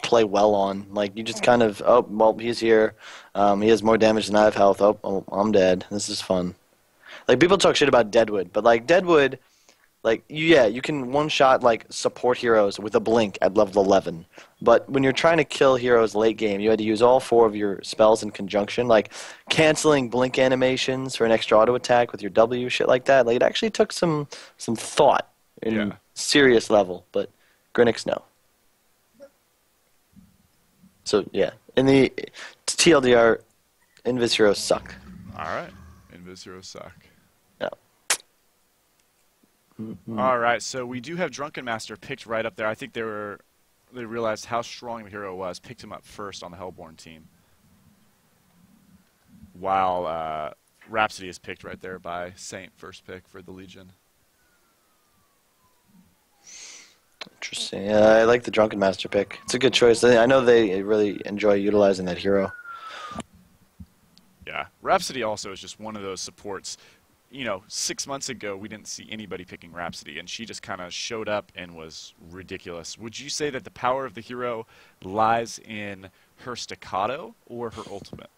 play well on. Like, you just kind of, oh, well, he's here. He has more damage than I have health. Oh, I'm dead. This is fun. Like, people talk shit about Deadwood, but, like, Deadwood, like, you can one-shot, like, support heroes with a blink at level 11. But when you're trying to kill heroes late game, you had to use all 4 of your spells in conjunction, like canceling blink animations for an extra auto attack with your W, shit like that. Like, it actually took some thought in serious level, but Grinix, no. So, yeah. In the TLDR, Invis heroes suck. Alright. Invis heroes suck. No. Alright, so we do have Drunken Master picked right up there. I think they realized how strong the hero was, picked him up first on the Hellborn team. While Rhapsody is picked right there by Saint, first pick for the Legion. Interesting. Yeah, I like the Drunken Master pick. It's a good choice. I know they really enjoy utilizing that hero. Yeah. Rhapsody also is just one of those supports. You know, 6 months ago, we didn't see anybody picking Rhapsody, and she just kind of showed up and was ridiculous. Would you say that the power of the hero lies in her staccato or her ultimate?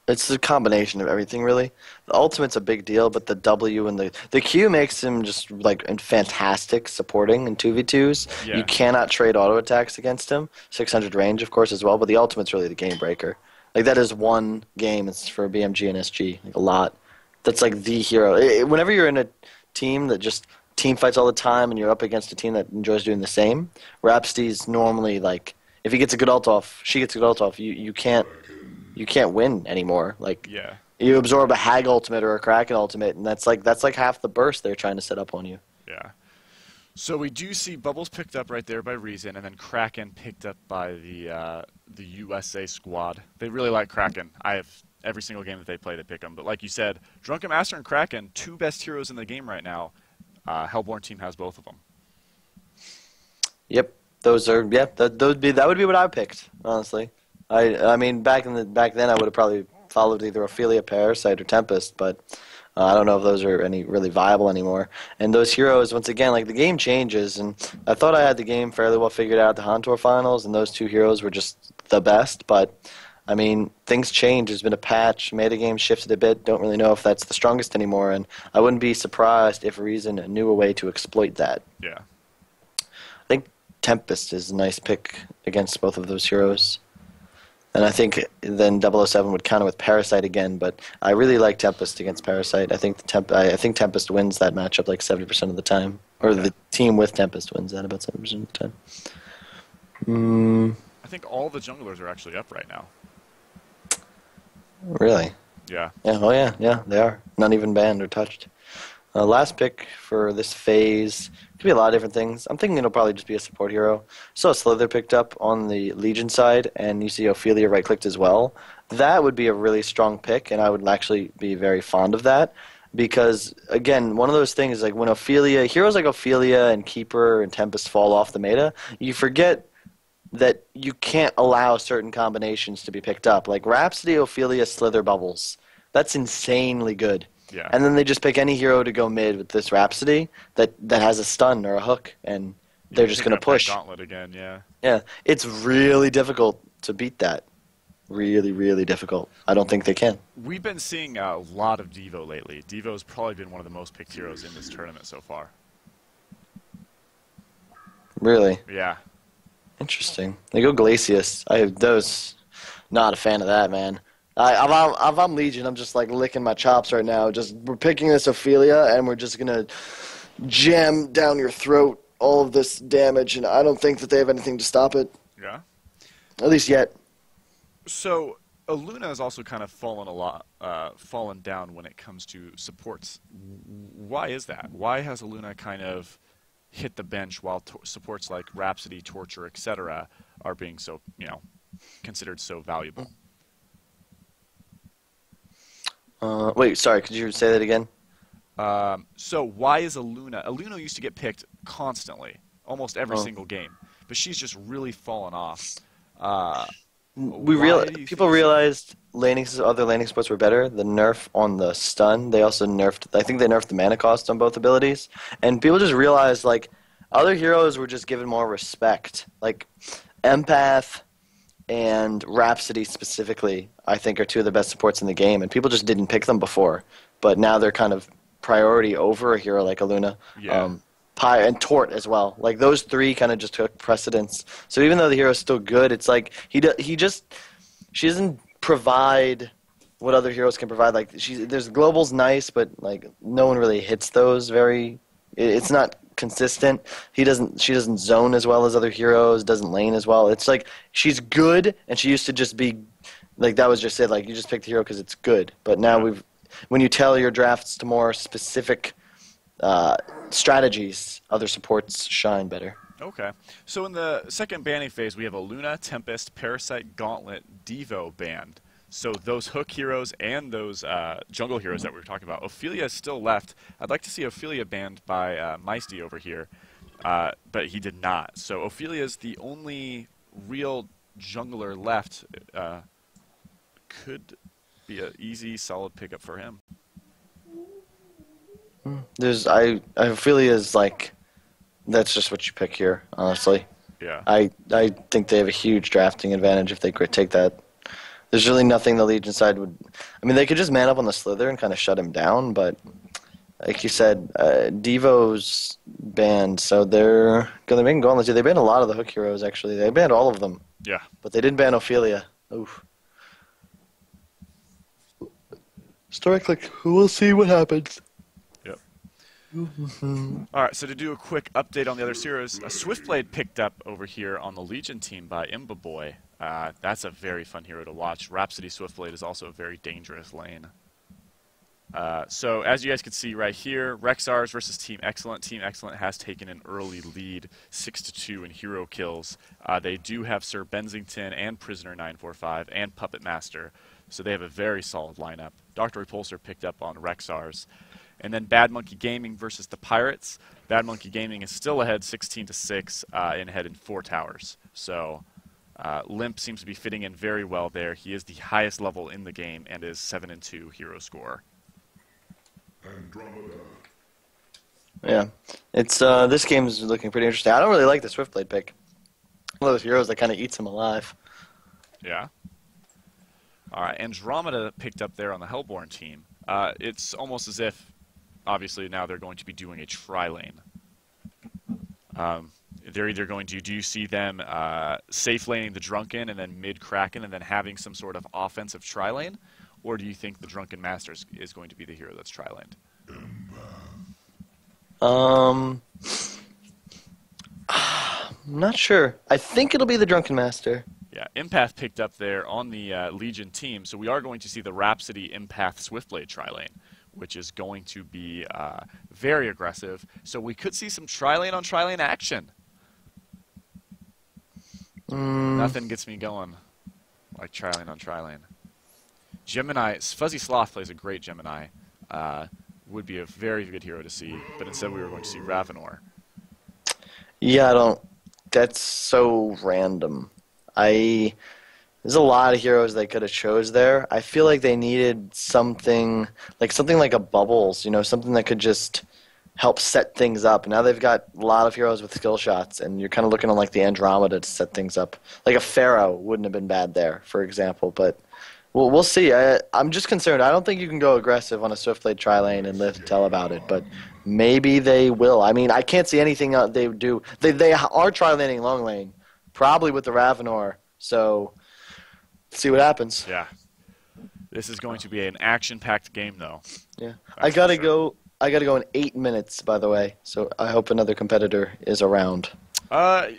It's a combination of everything, really. The ultimate's a big deal, but the W and the Q makes him just, like, fantastic supporting in 2v2s. Yeah. You cannot trade auto attacks against him. 600 range, of course, as well, but the ultimate's really the game breaker. Like, that is one game. It's for BMG and SG, like, a lot. That's like the hero. Whenever you're in a team that just team fights all the time and you're up against a team that enjoys doing the same, Rhapsody's normally like, if he gets a good ult off, she gets a good ult off, you can't win anymore. Like, you absorb a Hag ultimate or a Kraken ultimate, and that's like half the burst they're trying to set up on you. Yeah. So we do see Bubbles picked up right there by Reason, and then Kraken picked up by the USA squad. They really like Kraken. I have every single game that they play, they pick them. But like you said, Drunken Master and Kraken, 2 best heroes in the game right now. Hellborn team has both of them. Yep, those are that would be what I picked, honestly. I mean back then I would have probably followed either Ophelia, Parasite, or Tempest, but I don't know if those are any really viable anymore. And those heroes, once again, like the game changes, and I thought I had the game fairly well figured out at the Hontor finals, and those 2 heroes were just the best, but I mean, things change. There's been a patch. Metagame shifted a bit. Don't really know if that's the strongest anymore, and I wouldn't be surprised if Reason knew a way to exploit that. Yeah. I think Tempest is a nice pick against both of those heroes. And I think then 007 would counter with Parasite again, but I really like Tempest against Parasite. I think Tempest wins that matchup like 70% of the time. Or the team with Tempest wins that about 70% of the time. I think all the junglers are actually up right now. Really? Yeah. Yeah. Oh, yeah, they are. Not even banned or touched. Last pick for this phase could be a lot of different things. I'm thinking it'll probably just be a support hero. So Slither picked up on the Legion side, and you see Ophelia right-clicked as well. That would be a really strong pick, and I would actually be very fond of that. Because, again, one of those things, like when heroes like Ophelia and Keeper and Tempest fall off the meta, you forget that you can't allow certain combinations to be picked up. Like Rhapsody, Ophelia, Slither, Bubbles. That's insanely good. Yeah. And then they just pick any hero to go mid with this Rhapsody that has a stun or a hook, and they're just going to push. Gauntlet again, yeah. Yeah, it's really difficult to beat that. Really, really difficult. I don't think they can. We've been seeing a lot of Devo lately. Devo's probably been one of the most picked heroes in this tournament so far. Really? Yeah. Interesting. They go Glacius. Not a fan of that, man. If I'm Legion, I'm just like licking my chops right now. We're picking this Ophelia, and we're just gonna jam down your throat all of this damage, and I don't think that they have anything to stop it. Yeah. At least yet. So Aluna has also kind of fallen down when it comes to supports. Why is that? Why has Aluna kind of hit the bench while supports like Rhapsody, Torture, etc. are being so, considered so valuable? Wait, sorry, could you say that again? So why is Aluna used to get picked constantly, almost every single game, but she's just really fallen off. People realized other laning supports were better. The nerf on the stun, they also nerfed. I think they nerfed the mana cost on both abilities, and people just realized like other heroes were just given more respect. Like Empath and Rhapsody specifically, I think, are two of the best supports in the game, and people just didn't pick them before. But now they're kind of priority over a hero like Aluna. Yeah. And Tort as well. Like those three kind of just took precedence. So even though the hero's still good, it's like she doesn't provide what other heroes can provide. Like there's Global's nice, but like no one really hits those very. It's not consistent. She doesn't zone as well as other heroes. Doesn't lane as well. It's like she's good, and she used to just be like that was just it. Like you just pick the hero because it's good. But now when you tailor your drafts to more specific strategies, other supports shine better. Okay. So in the second banning phase, we have a Luna, Tempest, Parasite, Gauntlet, Devo banned. So those hook heroes and those jungle heroes that we were talking about. Ophelia is still left. I'd like to see Ophelia banned by Meisty over here, but he did not. So Ophelia is the only real jungler left. Could be an easy, solid pickup for him. Ophelia is like, that's just what you pick here, honestly. Yeah. I think they have a huge drafting advantage if they take that. There's really nothing the Legion side would. I mean, they could just man up on the Slither and kind of shut him down, but like you said, Devo's banned, so they're going to make Gauntlet. They banned a lot of the hook heroes, actually. They banned all of them. Yeah. But they didn't ban Ophelia. Oof. Story click. We'll see what happens. Yep. All right, so to do a quick update on the other heroes, Swiftblade picked up over here on the Legion team by Imbaboy. That's a very fun hero to watch. Rhapsody Swiftblade is also a very dangerous lane. So as you guys can see right here, Rexars versus Team Excellent. Team Excellent has taken an early lead, 6-2 in hero kills. They do have Sir Bensington and Prisoner 945 and Puppet Master, so they have a very solid lineup. Dr. Repulsor picked up on Rexars. And then Bad Monkey Gaming versus the Pirates. Bad Monkey Gaming is still ahead 16-6 and ahead in 4 towers. So Limp seems to be fitting in very well there. He is the highest level in the game and is 7-2 hero score. Yeah, it's this game is looking pretty interesting. I don't really like the Swiftblade pick. One of those heroes that kind of eats him alive. Yeah. All right, Andromeda picked up there on the Hellborn team. It's almost as if, obviously, now they're going to be doing a tri-lane. They're either going to, do you see them safe laning the Drunken and then mid-Kraken and then having some sort of offensive tri-lane? Or do you think the Drunken Master is going to be the hero that's tri-laned? I'm not sure. I think it'll be the Drunken Master. Yeah, Empath picked up there on the Legion team, so we are going to see the Rhapsody Empath Swiftblade tri-lane, which is going to be very aggressive. So we could see some tri-lane on tri-lane action. Nothing gets me going like tri-lane on tri-lane. Gemini, Fuzzy Sloth plays a great Gemini. Would be a very good hero to see, but instead we were going to see Ravenor. Yeah, that's so random. There's a lot of heroes they could have chose there. I feel like they needed something like a Bubbles, something that could just help set things up. Now they've got a lot of heroes with skill shots, and you're kind of looking on like the Andromeda to set things up. Like a Pharaoh wouldn't have been bad there, for example, but we'll see. I'm just concerned. I don't think you can go aggressive on a Swiftblade tri-lane and live to tell about it, but maybe they will. I mean, I can't see anything they would do. They are tri-laning long lane, probably with the Ravenor, so see what happens. Yeah. This is going to be an action-packed game, though. Yeah. I gotta go in 8 minutes, by the way, so I hope another competitor is around. I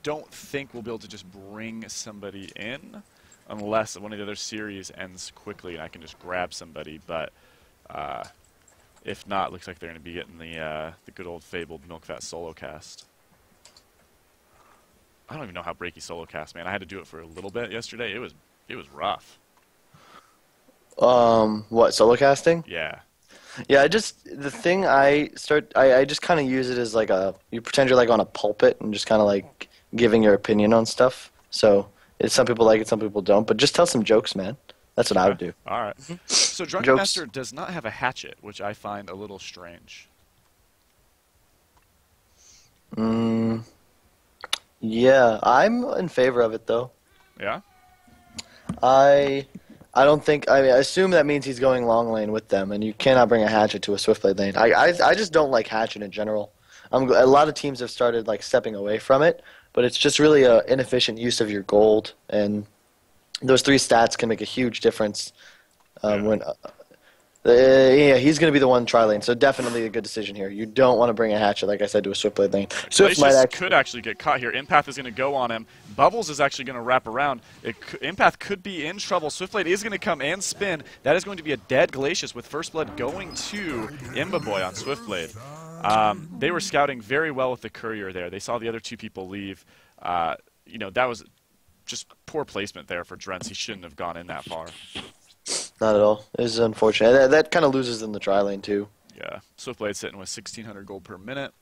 don't think we'll be able to just bring somebody in unless one of the other series ends quickly and I can just grab somebody, but if not, looks like they're going to be getting the good old fabled Milkfat solo cast. I don't even know how breaky solo cast, man. I had to do it for a little bit yesterday. It was rough. What, solo casting? Yeah. Yeah, I just kind of use it as like you pretend you're like on a pulpit and just kind of like giving your opinion on stuff. So some people like it, some people don't, but just tell some jokes, man. That's what I would do. All right. So Drunken Master does not have a hatchet, which I find a little strange. Yeah, I'm in favor of it though. Yeah? I I don't think I assume that means he's going long lane with them, and you cannot bring a hatchet to a Swiftblade lane. I just don't like hatchet in general. A lot of teams have started like stepping away from it, but it's just really a inefficient use of your gold, and those three stats can make a huge difference Yeah. when yeah, he's going to be the one tri-lane, so definitely a good decision here. You don't want to bring a hatchet, like I said, to a Swiftblade lane. Swift might Glacius actually... could actually get caught here. Empath is going to go on him. Bubbles is actually going to wrap around. Empath could be in trouble. Swiftblade is going to come and spin. That is going to be a dead Glacius with First Blood going to Imbaboy on Swiftblade. They were scouting very well with the courier there. They saw the other two people leave. You know, that was just poor placement there for Drents. He shouldn't have gone in that far. Not at all. It was unfortunate. That kind of loses in the tri-lane, too. Yeah, Swiftblade sitting with 1,600 gold per minute.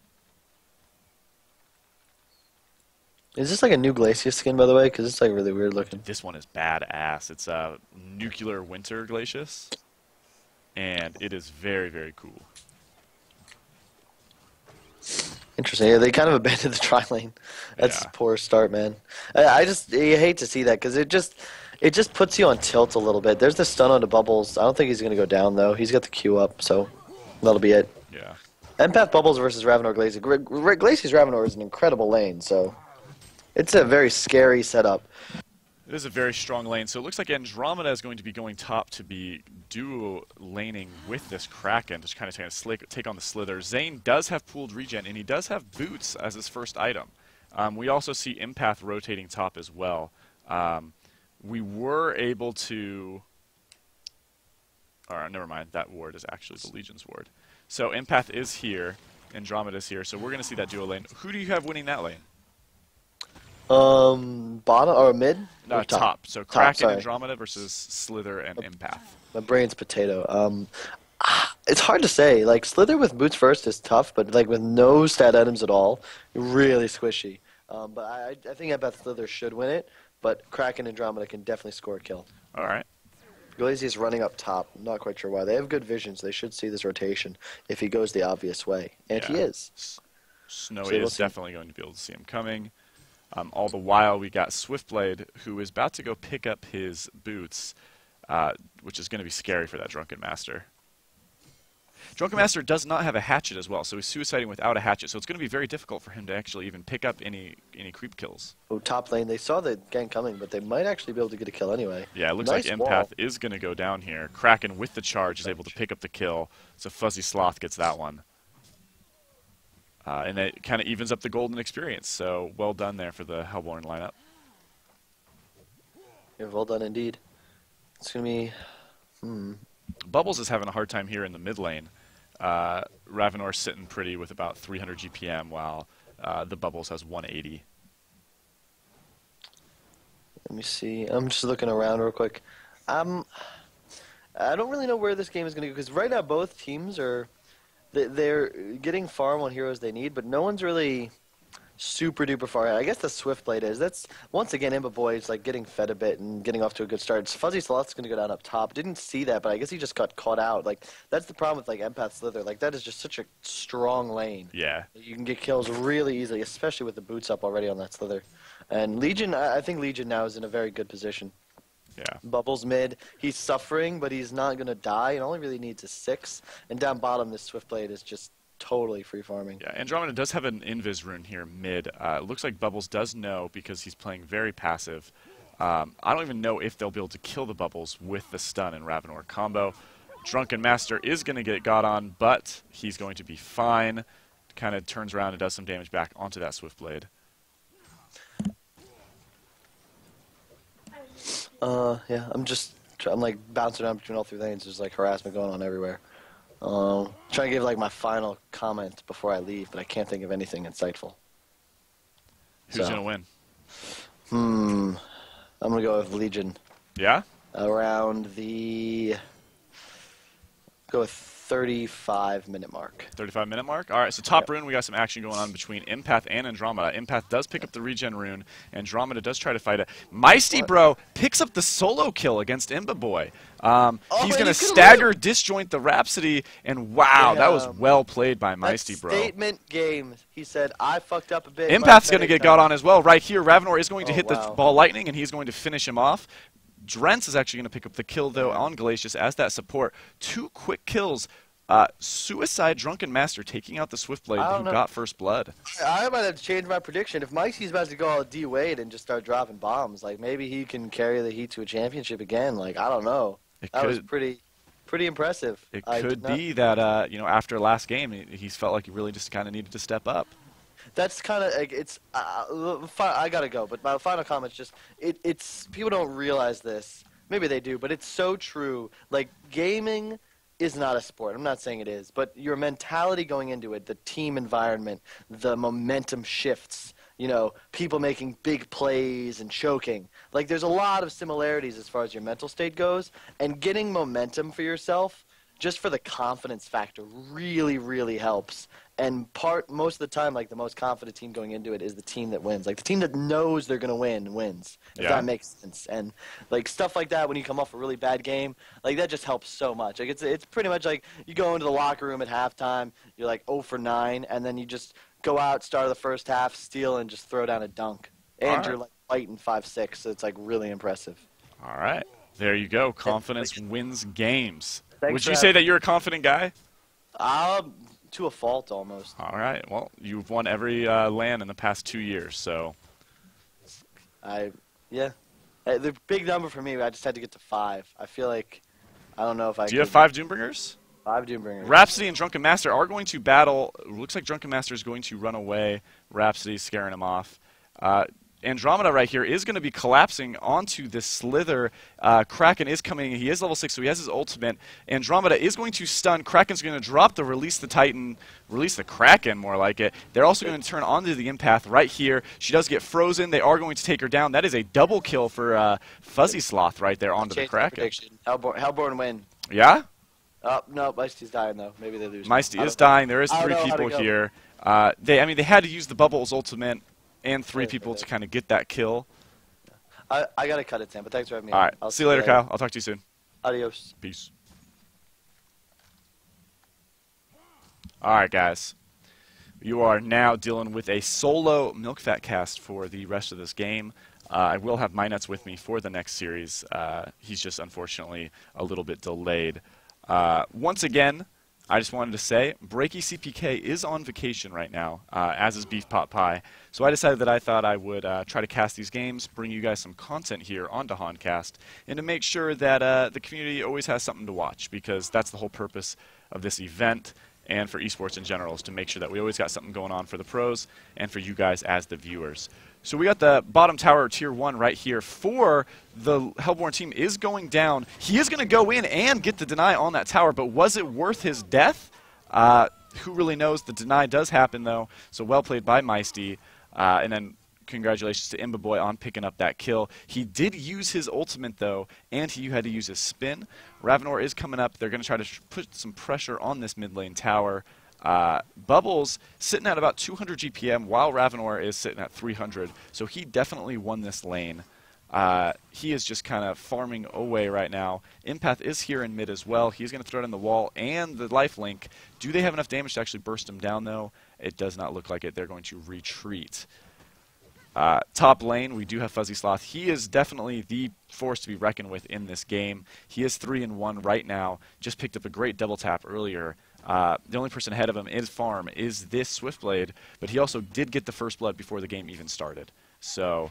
Is this like a new Glacius skin, by the way? Because it's like really weird looking. This one is badass. It's a nuclear winter Glacius, and it is very, very cool. Interesting. Yeah, they kind of abandoned the tri-lane. That's Yeah. a poor start, man. You hate to see that because it just puts you on tilt a little bit. There's the stun on the Bubbles. I don't think he's going to go down, though. He's got the Q up, so that'll be it. Yeah. Empath Bubbles versus Ravenor Glacius. Glacius Ravenor is an incredible lane, so it's a very scary setup. It is a very strong lane, so it looks like Andromeda is going to be going top to be duo laning with this Kraken to kind of take on the Slither. Zane does have pooled regen, and he does have boots as his first item. We also see Empath rotating top as well. We were able to... Alright, never mind. That ward is actually the Legion's ward. So Empath is here, Andromeda is here, so we're going to see that duo lane. Who do you have winning that lane? Bottom or mid? No, Or top. So Kraken, sorry. Andromeda versus Slither and Empath. My brain's potato. It's hard to say. Like Slither with boots first is tough, but like with no stat items at all, really squishy. But I think Empath Slither should win it. But Kraken and Andromeda can definitely score a kill. All right. Glacius running up top. I'm not quite sure why. They have good visions. They should see this rotation if he goes the obvious way, and Yeah. he is. Snowy So we'll is see. definitely going to be able to see him coming. All the while, we got Swiftblade, who is about to go pick up his boots, which is going to be scary for that Drunken Master. Drunken Master does not have a hatchet as well, so he's suiciding without a hatchet, so it's going to be very difficult for him to actually even pick up any creep kills. Oh, top lane. They saw the gang coming, but they might actually be able to get a kill anyway. Yeah, it looks Nice like wall. Empath is going to go down here. Kraken with the charge is able to pick up the kill, so Fuzzy Sloth gets that one. And it kind of evens up the golden experience, so well done there for the Hellborn lineup. Yeah, well done indeed. It's gonna be. Bubbles is having a hard time here in the mid lane. Ravenor's sitting pretty with about 300 GPM, while the Bubbles has 180. Let me see. I'm just looking around real quick. I don't really know where this game is gonna go because right now both teams are. They're getting farm on heroes they need, but no one's really super duper far ahead. I guess the Swiftblade is. That's once again Imbaboy is like getting fed a bit and getting off to a good start. Fuzzy Sloth's gonna go down up top. Didn't see that, but I guess he just got caught out. Like that's the problem with like Empath Slither. Like that is just such a strong lane. Yeah. You can get kills really easily, especially with the boots up already on that Slither. And Legion, I think Legion now is in a very good position. Yeah. Bubbles mid, he's suffering, but he's not going to die, and all he really needs is 6. And down bottom, this Swiftblade is just totally free farming. Yeah, Andromeda does have an Invis rune here mid. It looks like Bubbles does know because he's playing very passive. I don't even know if they'll be able to kill the Bubbles with the stun and Ravenor combo. Drunken Master is going to get got on, but he's going to be fine. Kind of turns around and does some damage back onto that Swiftblade. Yeah, I'm like bouncing around between all 3 lanes. There's like harassment going on everywhere. Trying to give like my final comment before I leave, but I can't think of anything insightful. Who's going to win? I'm gonna go with Legion Yeah? around the Go with 35-minute mark. 35-minute mark? All right, so top rune, we got some action going on between Empath and Andromeda. Empath does pick up the regen rune. Andromeda does try to fight it. Meisty, bro, picks up the solo kill against Imba Boy. He's going to stagger disjoint the Rhapsody, and wow, that was well played by Meisty, bro. Statement game. He said, I fucked up a bit. Empath's going to get got on as well. Right here, Ravenor is going to hit the ball lightning, and he's going to finish him off. Drents is actually going to pick up the kill, though, on Glacius as that support. 2 quick kills. Suicide Drunken Master taking out the Swiftblade who got first blood. I might have to change my prediction. If Mikey's about to go all D-Wade and just start dropping bombs, like maybe he can carry the Heat to a championship again. Like, I don't know. That was pretty impressive. It could be that, you know, after last game, he felt like he really just kind of needed to step up. That's kind of like, it's I gotta go, but my final comment is just it's people don't realize this. Maybe they do, but it's so true. Like, gaming is not a sport. I'm not saying it is, but your mentality going into it, the team environment, the momentum shifts, you know, people making big plays and choking. Like, there's a lot of similarities as far as your mental state goes, and getting momentum for yourself just for the confidence factor really, really helps. And most of the time, like, the most confident team going into it is the team that wins. Like, the team that knows they're going to win wins, if that makes sense. And, like, stuff like that when you come off a really bad game, like, that just helps so much. Like, it's pretty much like you go into the locker room at halftime, you're like 0 for 9, and then you just go out, start of the first half, steal, and just throw down a dunk. And you're, like, fighting 5-6, so it's, like, really impressive. All right. There you go. Confidence wins games. Would you say that you're a confident guy? To a fault, almost. All right. Well, you've won every LAN in the past 2 years, so. Yeah. The big number for me, I just had to get to 5. I feel like, I don't know if I Do you have 5 Doombringers? 5 Doombringers. Rhapsody and Drunken Master are going to battle. Looks like Drunken Master is going to run away. Rhapsody scaring him off. Andromeda right here is going to be collapsing onto this Slither. Kraken is coming. He is level 6, so he has his ultimate. Andromeda is going to stun. Kraken's going to drop the Release the Titan. Release the Kraken, more like it. They're also going to turn onto the Empath right here. She does get frozen. They are going to take her down. That is a double kill for Fuzzy Sloth right there onto the Kraken. Hellborn win. Yeah? No, Meisty's dying, though. Maybe they lose. Meisty is dying. There is 3 people here. They had to use the Bubbles ultimate and 3 people to kind of get that kill. I got to cut it, Sam, but thanks for having me. All right. I'll see you later, Kyle. I'll talk to you soon. Adios. Peace. All right, guys. You are now dealing with a solo Milkfat cast for the rest of this game. I will have MyNuts with me for the next series. He's just unfortunately a little bit delayed. Once again, I just wanted to say, Breaky CPK is on vacation right now, as is Beef Pot Pie. So I decided that I thought I would try to cast these games, bring you guys some content here on Dahancast, and to make sure that the community always has something to watch, because that's the whole purpose of this event, and for esports in general, is to make sure that we always got something going on for the pros and for you guys as the viewers. So we got the bottom tower, Tier 1, right here for the Hellborn team is going down. He is going to go in and get the deny on that tower, but was it worth his death? Who really knows? The deny does happen, though, so well played by Meisty. And then congratulations to Imba Boy on picking up that kill. He did use his ultimate, though, and he had to use his spin. Ravenor is coming up. They're going to try to put some pressure on this mid lane tower. Bubbles sitting at about 200 GPM while Ravenor is sitting at 300, so he definitely won this lane. He is just kind of farming away right now. Empath is here in mid as well. He's going to throw it in the wall and the lifelink. Do they have enough damage to actually burst him down, though? It does not look like it. They're going to retreat. Top lane, we do have Fuzzy Sloth. He is definitely the force to be reckoned with in this game. He is 3-1 right now. Just picked up a great double tap earlier. The only person ahead of him is Farm, is this Swiftblade, but he also did get the first blood before the game even started. So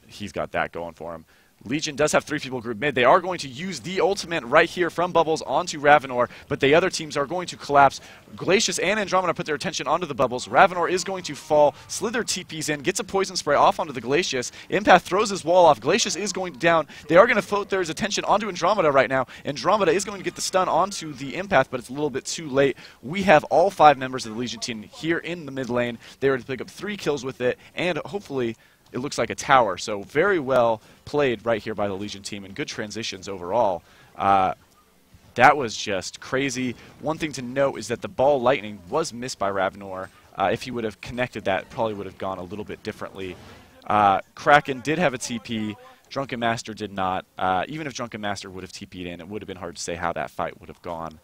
he's got that going for him. Legion does have 3 people group mid. They are going to use the ultimate right here from Bubbles onto Ravenor, but the other teams are going to collapse. Glacius and Andromeda put their attention onto the Bubbles. Ravenor is going to fall. Slither TPs in, gets a poison spray off onto the Glacius. Empath throws his wall off. Glacius is going down. They are going to float their attention onto Andromeda right now. Andromeda is going to get the stun onto the Empath, but it's a little bit too late. We have all 5 members of the Legion team here in the mid lane. They are to pick up 3 kills with it, and hopefully it looks like a tower. So very well played right here by the Legion team, and good transitions overall. That was just crazy. One thing to note is that the ball lightning was missed by Ravenor. If he would have connected that, it probably would have gone a little bit differently. Kraken did have a TP. Drunken Master did not. Even if Drunken Master would have TP'd in, it would have been hard to say how that fight would have gone.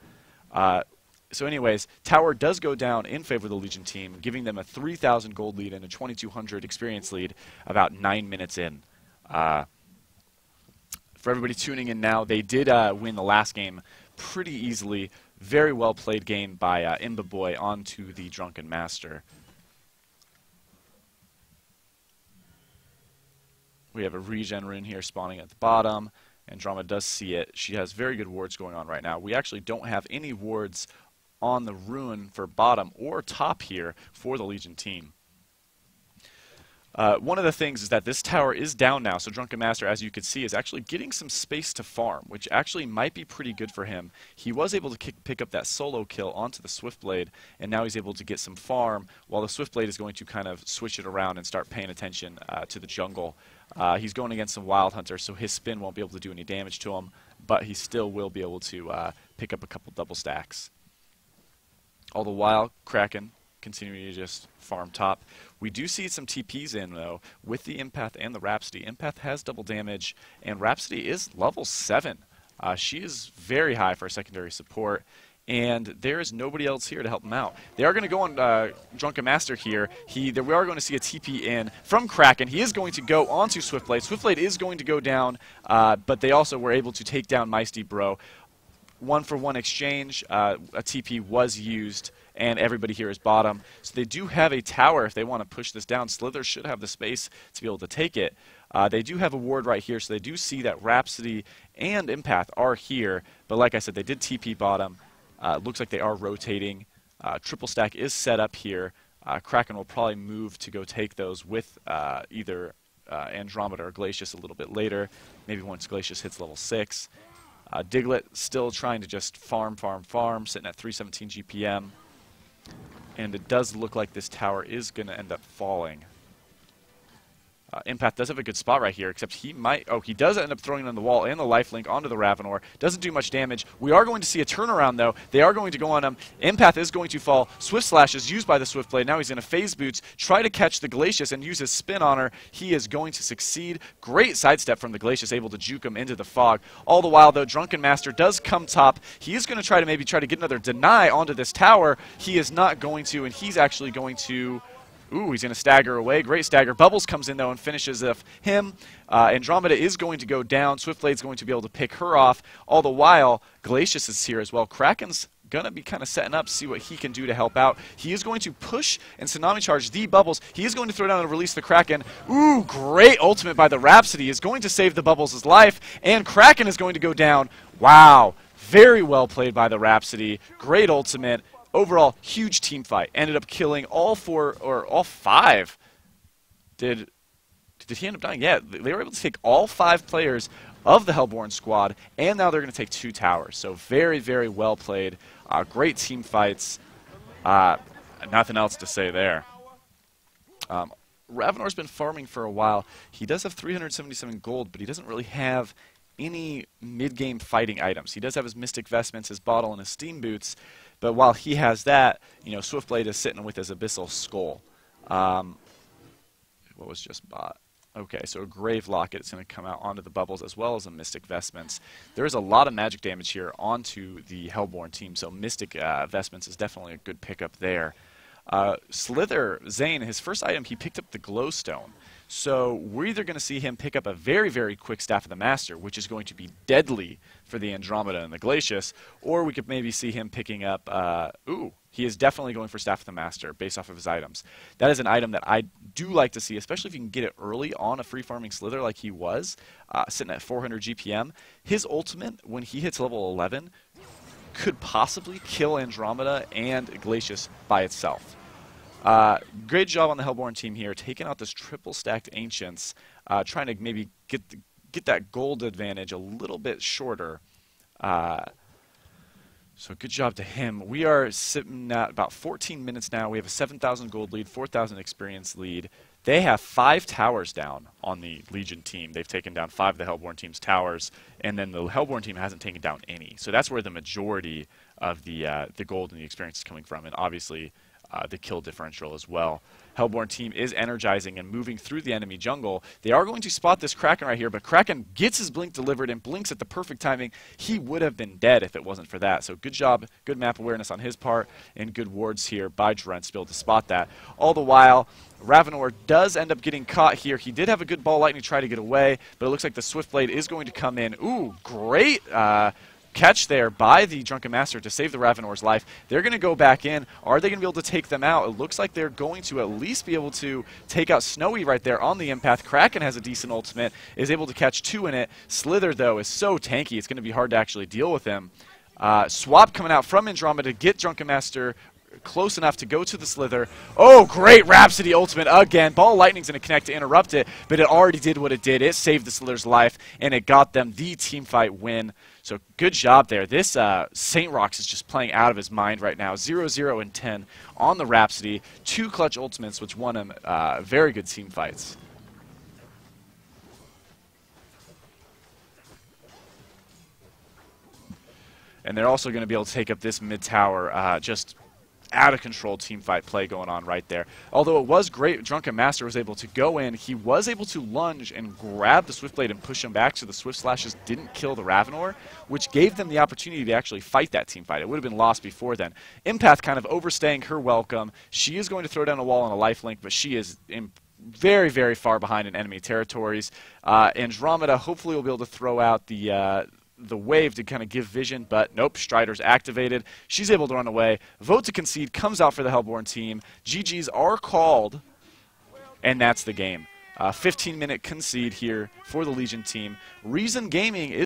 So anyways, tower does go down in favor of the Legion team, giving them a 3,000 gold lead and a 2,200 experience lead about 9 minutes in. For everybody tuning in now, they did win the last game pretty easily. Very well played game by Imba Boy onto the Drunken Master. We have a regen rune here spawning at the bottom. Andromeda does see it. She has very good wards going on right now. We actually don't have any wards on the rune for bottom or top here for the Legion team. One of the things is that this tower is down now, so Drunken Master, as you can see, is actually getting some space to farm, which actually might be pretty good for him. He was able to pick up that solo kill onto the Swiftblade, and now he's able to get some farm, while the Swiftblade is going to kind of switch it around and start paying attention to the jungle. He's going against some Wild Hunter, so his spin won't be able to do any damage to him, but he still will be able to pick up a couple double stacks. All the while, Kraken continuing to just farm top. We do see some TPs in, though, with the Empath and the Rhapsody. Empath has double damage, and Rhapsody is level 7. She is very high for a secondary support, and there is nobody else here to help him out. They are going to go on Drunken Master here. We are going to see a TP in from Kraken. He is going to go onto Swiftblade. Swiftblade is going to go down, but they also were able to take down Meisty Bro. 1-for-1 exchange, a TP was used, and everybody here is bottom. So they do have a tower if they want to push this down. Slither should have the space to be able to take it. They do have a ward right here, so they do see that Rhapsody and Empath are here. But like I said, they did TP bottom. Looks like they are rotating. Triple stack is set up here. Kraken will probably move to go take those with either Andromeda or Glacius a little bit later, maybe once Glacius hits level 6. Diglett still trying to just farm, sitting at 317 GPM. And it does look like this tower is going to end up falling. Empath does have a good spot right here, except he might... Oh, he does end up throwing it on the wall and the lifelink onto the Ravenor. Doesn't do much damage. We are going to see a turnaround, though. They are going to go on him. Empath is going to fall. Swift Slash is used by the Swiftblade. Now he's in a phase boots. Try to catch the Glacius and use his spin on her. He is going to succeed. Great sidestep from the Glacius, able to juke him into the fog. All the while, though, Drunken Master does come top. He is going to try to get another deny onto this tower. He is not going to, and he's actually going to... Ooh, he's going to stagger away. Great stagger. Bubbles comes in, though, and finishes him. Andromeda is going to go down. Swiftblade's going to be able to pick her off. All the while, Glacius is here as well. Kraken's going to be kind of setting up, see what he can do to help out. He is going to push and Tsunami Charge the Bubbles. He is going to throw down and release the Kraken. Ooh, great ultimate by the Rhapsody. Is going to save the Bubbles' life, and Kraken is going to go down. Wow. Very well played by the Rhapsody. Great ultimate. Overall, huge team fight. Ended up killing all 4 or all 5. Did he end up dying? Yeah, they were able to take all 5 players of the Hellborn squad, and now they're going to take 2 towers. So very, very well played. Great team fights. Nothing else to say there. Ravenor's been farming for a while. He does have 377 gold, but he doesn't really have any mid-game fighting items. He does have his Mystic Vestments, his Bottle, and his Steam Boots. But while he has that, you know, Swiftblade is sitting with his Abyssal Skull. What was just bought? Okay, so a Grave Locket is going to come out onto the Bubbles as well as a Mystic Vestments. There is a lot of magic damage here onto the Hellborn team, so Mystic Vestments is definitely a good pickup there. Slither, Zane, his first item, he picked up the Glowstone. So we're either going to see him pick up a very, very quick Staff of the Master, which is going to be deadly for the Andromeda and the Glacius, or we could maybe see him picking up... he is definitely going for Staff of the Master based off of his items. That is an item that I do like to see, especially if you can get it early on a free-farming Slither like he was, sitting at 400 GPM. His ultimate, when he hits level 11, could possibly kill Andromeda and Glacius by itself. Great job on the Hellborn team here, taking out this triple-stacked Ancients, trying to maybe get that gold advantage a little bit shorter. So good job to him. We are sitting at about 14 minutes now. We have a 7,000 gold lead, 4,000 experience lead. They have 5 towers down on the Legion team. They've taken down 5 of the Hellborn team's towers, and then the Hellborn team hasn't taken down any. So that's where the majority of the gold and the experience is coming from, and obviously the kill differential as well. Hellborn team is energizing and moving through the enemy jungle. They are going to spot this Kraken right here, but Kraken gets his blink delivered and blinks at the perfect timing. He would have been dead if it wasn't for that. So good job, good map awareness on his part, and good wards here by Drent to be able to spot that. All the while, Ravenor does end up getting caught here. He did have a good ball lightning try to get away, but it looks like the Swiftblade is going to come in. Ooh, great catch there by the Drunken Master to save the Ravenor's life. They're going to go back in. Are they going to be able to take them out? It looks like they're going to at least be able to take out Snowy right there on the Empath. Kraken has a decent ultimate, is able to catch 2 in it. Slither, though, is so tanky, it's going to be hard to actually deal with him. Swap coming out from Andromeda to get Drunken Master close enough to go to the Slither. Oh, great Rhapsody ultimate again. Ball Lightning's going to connect to interrupt it, but it already did what it did. It saved the Slither's life, and it got them the teamfight win. So good job there. This Saint Rocks is just playing out of his mind right now. 0-0 and 10 on the Rhapsody. 2 clutch ultimates, which won him very good team fights. And they're also going to be able to take up this mid tower. Just out of control team fight play going on right there. Although it was great, Drunken Master was able to go in. He was able to lunge and grab the Swiftblade and push him back, so the Swift Slashes didn't kill the Ravenor, which gave them the opportunity to actually fight that team fight. It would have been lost before then. Empath kind of overstaying her welcome. She is going to throw down a wall on a lifelink, but she is very, very far behind in enemy territories. Andromeda hopefully will be able to throw out the wave to kind of give vision, but nope, Strider's activated. She's able to run away. Vote to concede comes out for the Hellborn team. GGs are called, and that's the game. 15-minute concede here for the Legion team. Reason Gaming is